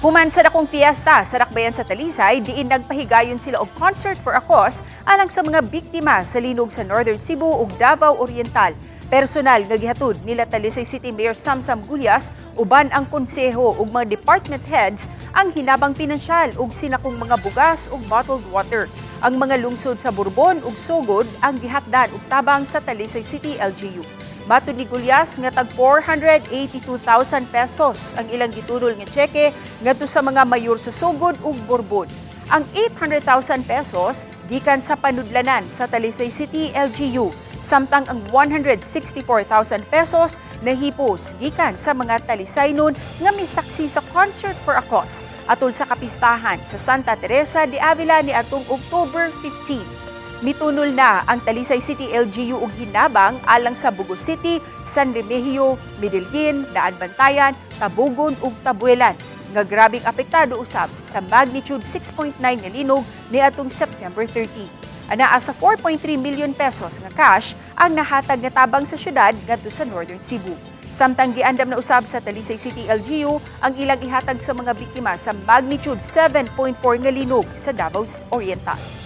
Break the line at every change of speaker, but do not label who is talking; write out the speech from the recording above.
Human sa dakong fiesta sa Dakbayan sa Talisay, diin nagpahigayon sila og concert for a cause alang sa mga biktima sa linog sa Northern Cebu ug Davao Oriental. Personal nga gihatod nila Talisay City Mayor Samsam Gulyas uban ang konseho ug mga department heads ang hinabang pinansyal ug sinakong mga bugas ug bottled water. Ang mga lungsod sa Bourbon ug Sogod ang gihatdan ug tabang sa Talisay City LGU. Matud ni Gulyas nga tag 482,000 pesos ang ilang gitudol nga tseke ngadto sa mga mayor sa Sogod ug Bourbon. Ang 800,000 pesos gikan sa panudlanan sa Talisay City LGU, samtang ang 164,000 pesos nahipos gikan sa mga Talisaynon nga misaksi sa concert for a cause atol sa kapistahan sa Santa Teresa de Avila ni atong October 15. Mitunol na ang Talisay City LGU ug hinabang alang sa Bugo City, San Remigio, Medellin, Daan Bantayan, Tabugon ug Tabuelan nga grabing apektado usab sa magnitude 6.9 nga linog niadtong September 30. Anaa sa 4.3 million pesos nga cash ang nahatag nga tabang sa syudad ngadto sa Northern Cebu. Samtang giandam na usab sa Talisay City LGU ang ilang ihatag sa mga biktima sa magnitude 7.4 nga linog sa Davao Oriental.